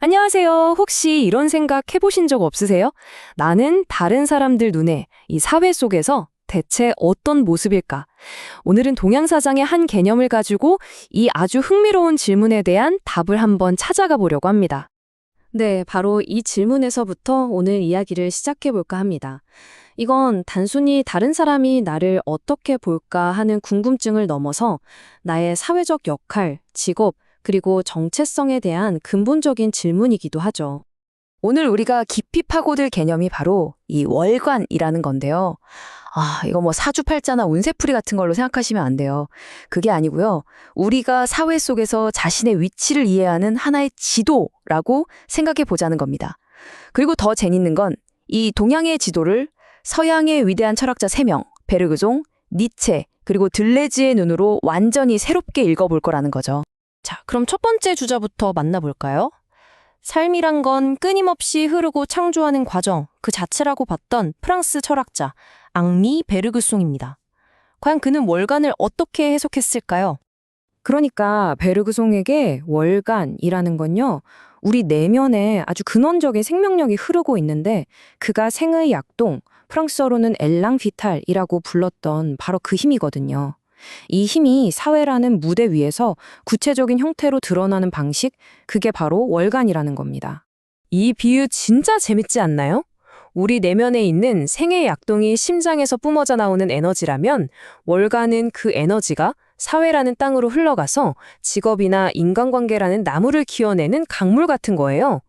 안녕하세요. 혹시 이런 생각 해보신 적 없으세요? 나는 다른 사람들 눈에 이 사회 속에서 대체 어떤 모습일까? 오늘은 동양사장의 한 개념을 가지고 이 아주 흥미로운 질문에 대한 답을 한번 찾아가 보려고 합니다. 네, 바로 이 질문에서부터 오늘 이야기를 시작해 볼까 합니다. 이건 단순히 다른 사람이 나를 어떻게 볼까 하는 궁금증을 넘어서 나의 사회적 역할, 직업, 그리고 정체성에 대한 근본적인 질문이기도 하죠. 오늘 우리가 깊이 파고들 개념이 바로 이 월관이라는 건데요. 이거 뭐 사주팔자나 운세풀이 같은 걸로 생각하시면 안 돼요. 그게 아니고요. 우리가 사회 속에서 자신의 위치를 이해하는 하나의 지도라고 생각해 보자는 겁니다. 그리고 더 재밌는 건 이 동양의 지도를 서양의 위대한 철학자 3명, 베르그송, 니체, 그리고 들레즈의 눈으로 완전히 새롭게 읽어볼 거라는 거죠. 자, 그럼 첫 번째 주자부터 만나볼까요? 삶이란 건 끊임없이 흐르고 창조하는 과정, 그 자체라고 봤던 프랑스 철학자 앙리 베르그송입니다. 과연 그는 월간을 어떻게 해석했을까요? 그러니까 베르그송에게 월간이라는 건요, 우리 내면에 아주 근원적인 생명력이 흐르고 있는데 그가 생의 약동, 프랑스어로는 엘랑 비탈이라고 불렀던 바로 그 힘이거든요. 이 힘이 사회라는 무대 위에서 구체적인 형태로 드러나는 방식, 그게 바로 월간이라는 겁니다. 이 비유 진짜 재밌지 않나요? 우리 내면에 있는 생의 약동이 심장에서 뿜어져 나오는 에너지라면 월간은 그 에너지가 사회라는 땅으로 흘러가서 직업이나 인간관계라는 나무를 키워내는 강물 같은 거예요.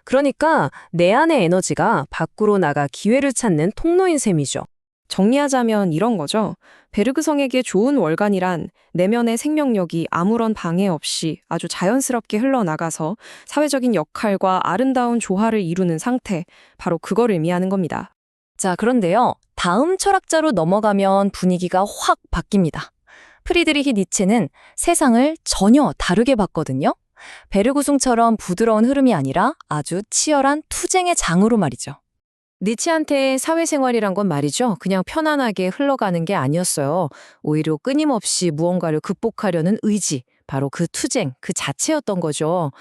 그러니까 내 안의 에너지가 밖으로 나가 기회를 찾는 통로인 셈이죠. 정리하자면 이런 거죠. 베르그성에게 좋은 월간이란 내면의 생명력이 아무런 방해 없이 아주 자연스럽게 흘러나가서 사회적인 역할과 아름다운 조화를 이루는 상태, 바로 그걸 의미하는 겁니다. 자, 그런데요. 다음 철학자로 넘어가면 분위기가 확 바뀝니다. 프리드리히 니체는 세상을 전혀 다르게 봤거든요. 베르구숭처럼 부드러운 흐름이 아니라 아주 치열한 투쟁의 장으로 말이죠. 니체한테 사회생활이란 건 말이죠. 그냥 편안하게 흘러가는 게 아니었어요. 오히려 끊임없이 무언가를 극복하려는 의지, 바로 그 투쟁, 그 자체였던 거죠.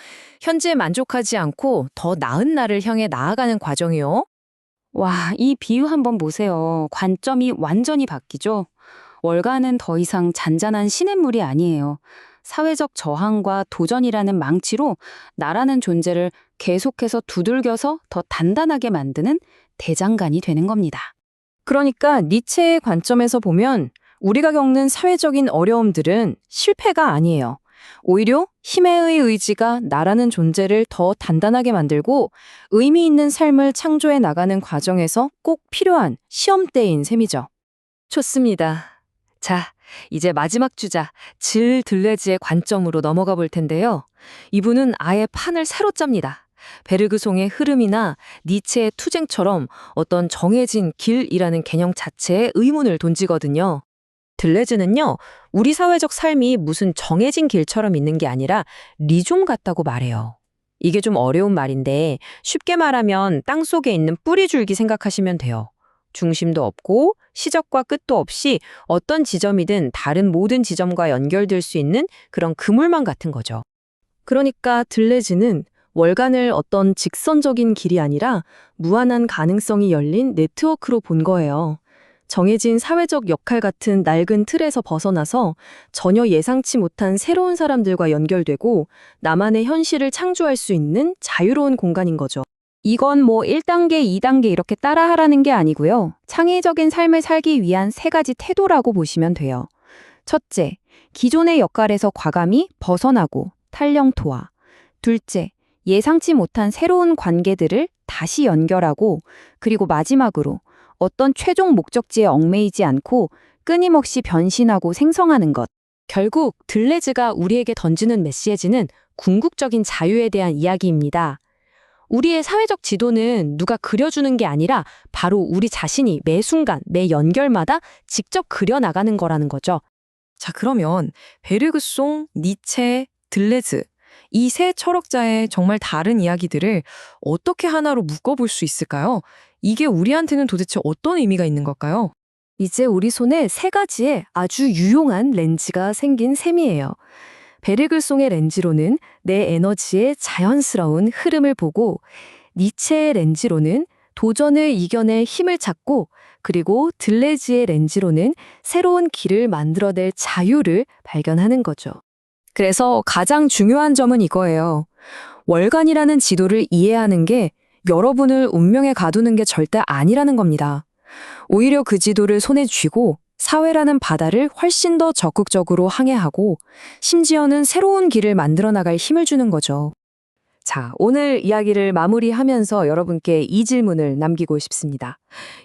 현재 만족하지 않고 더 나은 날을 향해 나아가는 과정이요. 와, 이 비유 한번 보세요. 관점이 완전히 바뀌죠? 월간은 더 이상 잔잔한 시냇물이 아니에요. 사회적 저항과 도전이라는 망치로 나라는 존재를 계속해서 두들겨서 더 단단하게 만드는 대장간이 되는 겁니다. 그러니까 니체의 관점에서 보면 우리가 겪는 사회적인 어려움들은 실패가 아니에요. 오히려 힘의 의지가 나라는 존재를 더 단단하게 만들고 의미 있는 삶을 창조해 나가는 과정에서 꼭 필요한 시험대인 셈이죠. 좋습니다. 자, 이제 마지막 주자, 질 들레즈의 관점으로 넘어가 볼 텐데요. 이분은 아예 판을 새로 짭니다. 베르그송의 흐름이나 니체의 투쟁처럼 어떤 정해진 길이라는 개념 자체에 의문을 던지거든요. 들레즈는요, 우리 사회적 삶이 무슨 정해진 길처럼 있는 게 아니라 리좀 같다고 말해요. 이게 좀 어려운 말인데 쉽게 말하면 땅속에 있는 뿌리줄기 생각하시면 돼요. 중심도 없고 시작과 끝도 없이 어떤 지점이든 다른 모든 지점과 연결될 수 있는 그런 그물망 같은 거죠. 그러니까 들레즈는 월간을 어떤 직선적인 길이 아니라 무한한 가능성이 열린 네트워크로 본 거예요. 정해진 사회적 역할 같은 낡은 틀에서 벗어나서 전혀 예상치 못한 새로운 사람들과 연결되고 나만의 현실을 창조할 수 있는 자유로운 공간인 거죠. 이건 뭐 1단계, 2단계 이렇게 따라하라는 게 아니고요. 창의적인 삶을 살기 위한 3가지 태도라고 보시면 돼요. 첫째, 기존의 역할에서 과감히 벗어나고 탄령토화. 둘째, 예상치 못한 새로운 관계들을 다시 연결하고, 그리고 마지막으로 어떤 최종 목적지에 얽매이지 않고 끊임없이 변신하고 생성하는 것. 결국 들레즈가 우리에게 던지는 메시지는 궁극적인 자유에 대한 이야기입니다. 우리의 사회적 지도는 누가 그려주는 게 아니라 바로 우리 자신이 매 순간, 매 연결마다 직접 그려나가는 거라는 거죠. 자, 그러면 베르그송, 니체, 들레즈, 이 세 철학자의 정말 다른 이야기들을 어떻게 하나로 묶어볼 수 있을까요? 이게 우리한테는 도대체 어떤 의미가 있는 걸까요? 이제 우리 손에 3가지의 아주 유용한 렌즈가 생긴 셈이에요. 베르글송의 렌즈로는 내 에너지의 자연스러운 흐름을 보고 니체의 렌즈로는 도전을 이겨낼 힘을 찾고 그리고 들레즈의 렌즈로는 새로운 길을 만들어낼 자유를 발견하는 거죠. 그래서 가장 중요한 점은 이거예요. 월간이라는 지도를 이해하는 게 여러분을 운명에 가두는 게 절대 아니라는 겁니다. 오히려 그 지도를 손에 쥐고 사회라는 바다를 훨씬 더 적극적으로 항해하고 심지어는 새로운 길을 만들어 나갈 힘을 주는 거죠. 자, 오늘 이야기를 마무리하면서 여러분께 이 질문을 남기고 싶습니다.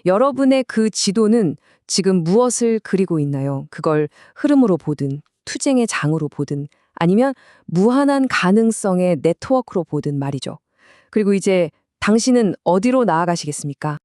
여러분의 그 지도는 지금 무엇을 그리고 있나요? 그걸 흐름으로 보든, 투쟁의 장으로 보든, 아니면 무한한 가능성의 네트워크로 보든 말이죠. 그리고 이제 당신은 어디로 나아가시겠습니까?